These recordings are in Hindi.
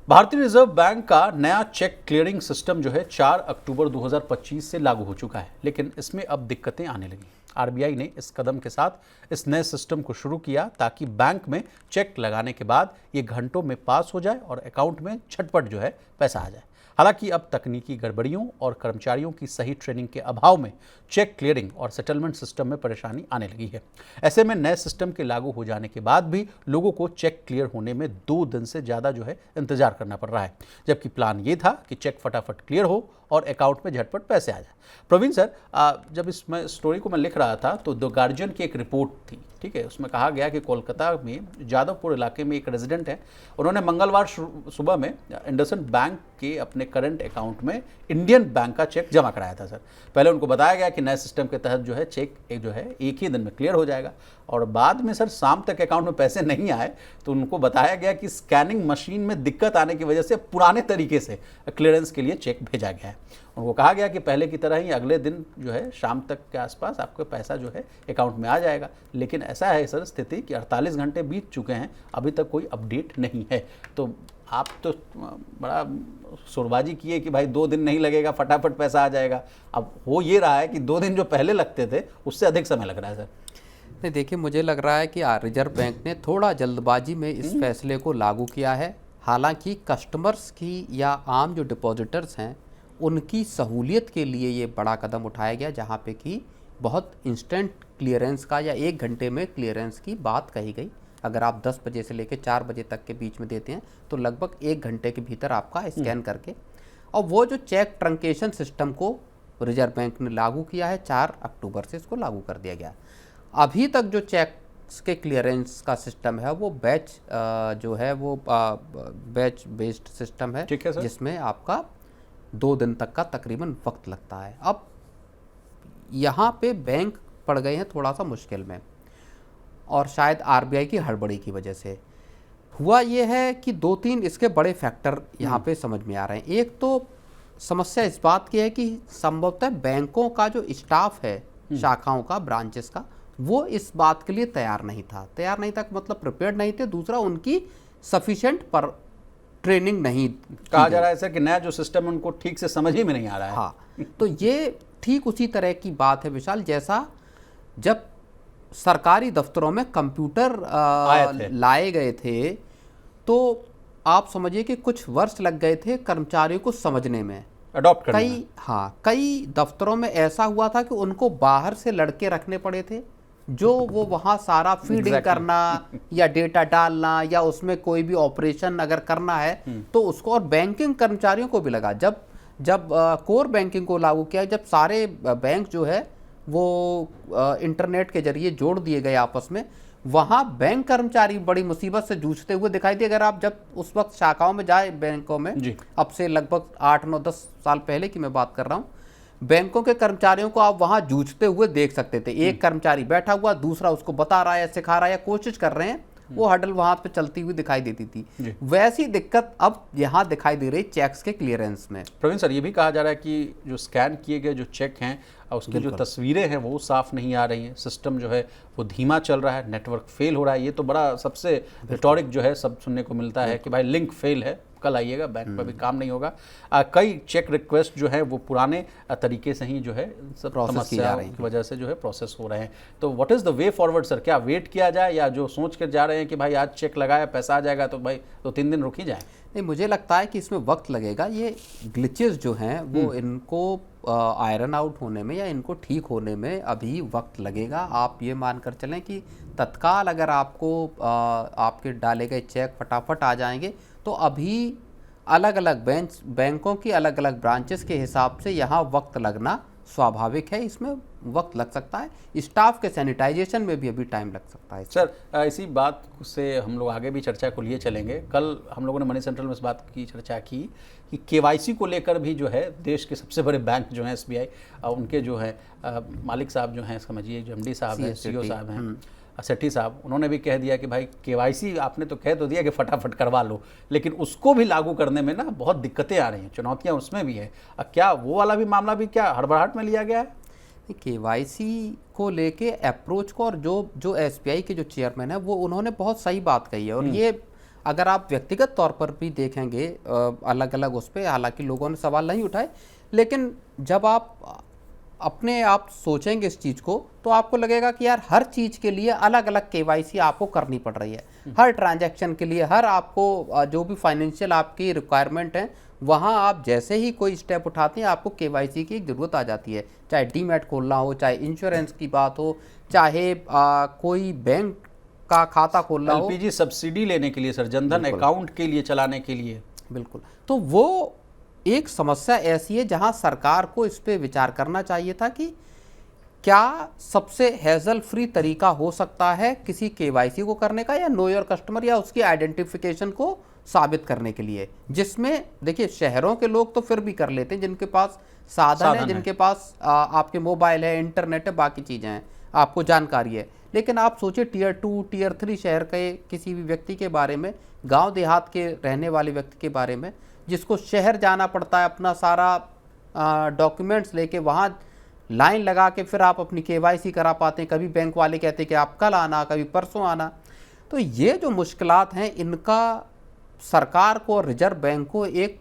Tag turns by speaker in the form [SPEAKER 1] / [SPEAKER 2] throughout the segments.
[SPEAKER 1] भारतीय रिजर्व बैंक का नया चेक क्लियरिंग सिस्टम जो है 4 अक्टूबर 2025 से लागू हो चुका है, लेकिन इसमें अब दिक्कतें आने लगी। आरबीआई ने इस कदम के साथ इस नए सिस्टम को शुरू किया ताकि बैंक में चेक लगाने के बाद ये घंटों में पास हो जाए और अकाउंट में झटपट जो है पैसा आ जाए। हालांकि अब तकनीकी गड़बड़ियों और कर्मचारियों की सही ट्रेनिंग के अभाव में चेक क्लियरिंग और सेटलमेंट सिस्टम में परेशानी आने लगी है। ऐसे में नए सिस्टम के लागू हो जाने के बाद भी लोगों को चेक क्लियर होने में 2 दिन से ज़्यादा जो है इंतजार करना पड़ रहा है, जबकि प्लान ये था कि चेक फटाफट क्लियर हो और अकाउंट में झटपट पैसे आ जाए। प्रवीण सर, जब इस स्टोरी को मैं लिख रहा था तो द गार्जियन की एक रिपोर्ट थी, ठीक है, उसमें कहा गया कि कोलकाता में जादवपुर इलाके में एक रेजिडेंट है। उन्होंने मंगलवार सुबह में इंडसइंड बैंक के अपने करंट अकाउंट में इंडियन बैंक का चेक जमा कराया था। सर, पहले उनको बताया गया कि नए सिस्टम के तहत जो है चेक एक ही दिन में क्लियर हो जाएगा, और बाद में सर शाम तक अकाउंट में पैसे नहीं आए तो उनको बताया गया कि स्कैनिंग मशीन में दिक्कत आने की वजह से पुराने तरीके से क्लियरेंस के लिए चेक भेजा गया है। उनको कहा गया कि पहले की तरह ही अगले दिन जो है शाम तक के आसपास आपको पैसा जो है अकाउंट में आ जाएगा, लेकिन ऐसा है सर स्थिति कि 48 घंटे बीत चुके हैं, अभी तक कोई अपडेट नहीं है। तो आप तो बड़ा शोरबाजी किए कि भाई 2 दिन नहीं लगेगा, फटाफट पैसा आ जाएगा। अब हो ये रहा है कि 2 दिन जो पहले लगते थे उससे अधिक समय लग रहा है। सर
[SPEAKER 2] नहीं, देखिए, मुझे लग रहा है कि रिजर्व बैंक ने थोड़ा जल्दबाजी में इस फैसले को लागू किया है। हालांकि कस्टमर्स की या आम जो डिपॉजिटर्स हैं उनकी सहूलियत के लिए ये बड़ा कदम उठाया गया, जहाँ पे कि बहुत इंस्टेंट क्लियरेंस का या 1 घंटे में क्लियरेंस की बात कही गई। अगर आप 10 बजे से लेकर 4 बजे तक के बीच में देते हैं तो लगभग 1 घंटे के भीतर आपका स्कैन करके, और वो जो चेक ट्रंकेशन सिस्टम को रिजर्व बैंक ने लागू किया है 4 अक्टूबर से इसको लागू कर दिया गया। अभी तक जो चेक्स के क्लियरेंस का सिस्टम है वो बैच जो है वो बैच बेस्ड सिस्टम है, जिसमें आपका 2 दिन तक का तकरीबन वक्त लगता है। अब यहाँ पे बैंक पड़ गए हैं थोड़ा सा मुश्किल में, और शायद आरबीआई की हड़बड़ी की वजह से हुआ ये है कि 2-3 इसके बड़े फैक्टर यहाँ पे समझ में आ रहे हैं। एक तो समस्या इस बात की है कि संभवतः बैंकों का जो स्टाफ है, शाखाओं का, ब्रांचेस का, वो इस बात के लिए तैयार नहीं था मतलब प्रिपेयर्ड नहीं थे। दूसरा, उनकी सफिशिएंट पर ट्रेनिंग नहीं
[SPEAKER 1] कहा जा रहा है सर कि नया जो सिस्टम उनको ठीक से समझ ही में नहीं आ रहा है।
[SPEAKER 2] हाँ, तो ये ठीक उसी तरह की बात है विशाल, जैसा जब सरकारी दफ्तरों में कंप्यूटर लाए गए थे तो आप समझिए कि कुछ वर्ष लग गए थे कर्मचारियों को समझने में,
[SPEAKER 1] अडॉप्ट करने में।
[SPEAKER 2] कई दफ्तरों में ऐसा हुआ था कि उनको बाहर से लड़के रखने पड़े थे जो वो वहाँ सारा फीडिंग करना या डेटा डालना या उसमें कोई भी ऑपरेशन अगर करना है तो उसको, और बैंकिंग कर्मचारियों को भी लगा जब कोर बैंकिंग को लागू किया, जब सारे बैंक जो है वो इंटरनेट के जरिए जोड़ दिए गए आपस में, वहाँ बैंक कर्मचारी बड़ी मुसीबत से जूझते हुए दिखाई दिए। अगर आप जब उस वक्त शाखाओं में जाए बैंकों में, अब से लगभग 8-9-10 साल पहले की मैं बात कर रहा हूँ, बैंकों के कर्मचारियों को आप वहाँ जूझते हुए देख सकते थे। एक कर्मचारी बैठा हुआ, दूसरा उसको बता रहा है, सिखा रहा है या कोशिश कर रहे हैं, वो हडल वहाँ पे चलती हुई दिखाई देती थी। वैसी दिक्कत अब यहाँ दिखाई दे रही चेक्स के क्लियरेंस में।
[SPEAKER 1] प्रवीण सर, ये भी कहा जा रहा है कि जो स्कैन किए गए जो चेक हैं उसकी जो तस्वीरें हैं वो साफ नहीं आ रही हैं, सिस्टम जो है वो धीमा चल रहा है, नेटवर्क फेल हो रहा है। ये तो बड़ा सबसे रिटॉरिक जो है सब सुनने को मिलता है कि भाई लिंक फेल है, कल आइएगा, बैंक पर भी काम नहीं होगा। कई चेक रिक्वेस्ट जो है वो पुराने तरीके से ही जो है सब समस्याओं की वजह से जो है प्रोसेस हो रहे हैं। तो what is the way forward sir? क्या वेट किया जाए या जो सोच कर जा रहे हैं कि भाई आज चेक लगाया पैसा आ जाएगा तो भाई 2-3 दिन रुक ही जाए?
[SPEAKER 2] नहीं, मुझे लगता है कि इसमें वक्त लगेगा। ये ग्लिचेस जो हैं वो इनको आयरन आउट होने में या इनको ठीक होने में अभी वक्त लगेगा। आप ये मानकर चलें कि तत्काल अगर आपको आपके डाले गए चेक फटाफट आ जाएंगे तो अभी अलग अलग बैंकों की अलग अलग ब्रांचेस के हिसाब से यहाँ वक्त लगना स्वाभाविक है। इसमें वक्त लग सकता है, स्टाफ के सैनिटाइजेशन में भी अभी टाइम लग सकता है।
[SPEAKER 1] सर, इसी बात से हम लोग आगे भी चर्चा को लिए चलेंगे। कल हम लोगों ने मनी सेंट्रल में इस बात की चर्चा की कि केवाईसी को लेकर भी जो है देश के सबसे बड़े बैंक जो हैं एसबीआई, उनके जो है मालिक साहब जो हैं, समझिए जो एमडी साहब हैं, सीईओ साहब हैं, सेठी साहब, उन्होंने भी कह दिया कि भाई केवाईसी आपने तो कह तो दिया कि फटाफट करवा लो, लेकिन उसको भी लागू करने में ना बहुत दिक्कतें आ रही हैं, चुनौतियां उसमें भी है। क्या वो वाला भी मामला भी क्या हड़बड़ाहट में लिया गया है?
[SPEAKER 2] केवाईसी को लेके अप्रोच को, और जो एसबीआई के जो चेयरमैन है वो उन्होंने बहुत सही बात कही है, और ये अगर आप व्यक्तिगत तौर पर भी देखेंगे अलग अलग उस पर, हालांकि लोगों ने सवाल नहीं उठाए, लेकिन जब आप अपने आप सोचेंगे इस चीज़ को तो आपको लगेगा कि यार हर चीज़ के लिए अलग अलग केवाईसी आपको करनी पड़ रही है। हर ट्रांजैक्शन के लिए, हर आपको जो भी फाइनेंशियल आपकी रिक्वायरमेंट है, वहाँ आप जैसे ही कोई स्टेप उठाते हैं आपको केवाईसी की ज़रूरत आ जाती है। चाहे डीमैट खोलना हो, चाहे इंश्योरेंस की बात हो, चाहे कोई बैंक का खाता खोलना हो,
[SPEAKER 1] एलपीजी सब्सिडी लेने के लिए सर, जनधन अकाउंट के लिए चलाने के लिए।
[SPEAKER 2] बिल्कुल। तो वो एक समस्या ऐसी है जहां सरकार को इस पे विचार करना चाहिए था कि क्या सबसे हैजल फ्री तरीका हो सकता है किसी केवाईसी को करने का, या नो योर कस्टमर, या उसकी आइडेंटिफिकेशन को साबित करने के लिए, जिसमें देखिए शहरों के लोग तो फिर भी कर लेते हैं, जिनके पास साधन है, जिनके पास आपके मोबाइल है, इंटरनेट है, बाकी चीज़ें हैं, आपको जानकारी है। लेकिन आप सोचिए टियर 2 टियर 3 शहर के किसी भी व्यक्ति के बारे में, गांव देहात के रहने वाले व्यक्ति के बारे में, जिसको शहर जाना पड़ता है अपना सारा डॉक्यूमेंट्स लेके, वहाँ लाइन लगा के फिर आप अपनी केवाईसी करा पाते हैं। कभी बैंक वाले कहते हैं कि आप कल आना, कभी परसों आना। तो ये जो मुश्किलात हैं, इनका सरकार को और रिजर्व बैंक को एक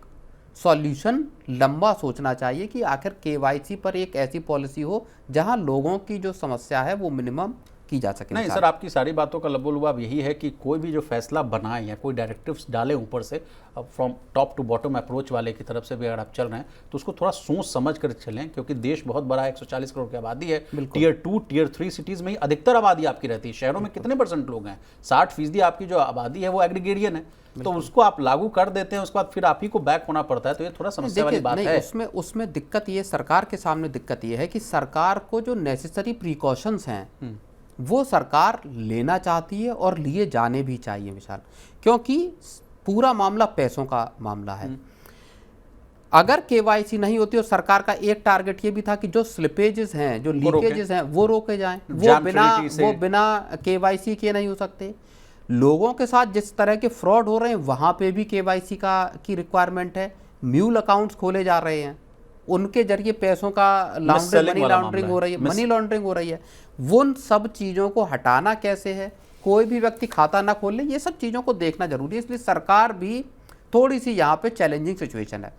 [SPEAKER 2] सॉल्यूशन लंबा सोचना चाहिए कि आखिर केवाईसी पर एक ऐसी पॉलिसी हो जहां लोगों की जो समस्या है वो मिनिमम की जा सके।
[SPEAKER 1] नहीं सर, आपकी सारी बातों का लबोलुबाब यही है कि कोई भी जो फैसला बनाए या कोई डायरेक्टिव्स डाले ऊपर से, from top to bottom approach वाले की तरफ से भी अगर आप चल रहे हैं तो उसको थोड़ा सोच समझ कर चलें, क्योंकि देश बहुत बड़ा है, 140 करोड़ की आबादी है। टियर 2 टियर 3 सिटीज में ही अधिकतर आबादी आपकी रहती है। शहरों में कितने % लोग हैं? 60% आपकी जो आबादी है वो एग्रीगेरियन है, तो उसको आप लागू कर देते हैं, उसके बाद फिर आप ही को बैक होना पड़ता है, तो ये थोड़ा समस्या वाली बात है।
[SPEAKER 2] उसमें दिक्कत ये, सरकार के सामने दिक्कत ये है कि सरकार को जो नेसेसरी प्रिकॉशंस हैं वो सरकार लेना चाहती है और लिए जाने भी चाहिए विशाल, क्योंकि पूरा मामला पैसों का मामला है। अगर केवाईसी नहीं होती, और सरकार का एक टारगेट ये भी था कि जो स्लिपेजेस हैं, जो लीकेजेस हैं, वो रोके जाएं, वो बिना केवाईसी के नहीं हो सकते। लोगों के साथ जिस तरह के फ्रॉड हो रहे हैं वहां पे भी केवाईसी की रिक्वायरमेंट है। म्यूल अकाउंट्स खोले जा रहे हैं, उनके जरिए पैसों का मनी लॉन्ड्रिंग हो रही है, मनी लॉन्ड्रिंग हो रही है। वो सब चीज़ों को हटाना कैसे है, कोई भी व्यक्ति खाता ना खोले, ये सब चीज़ों को देखना जरूरी है। इसलिए सरकार भी थोड़ी सी यहाँ पे चैलेंजिंग सिचुएशन है।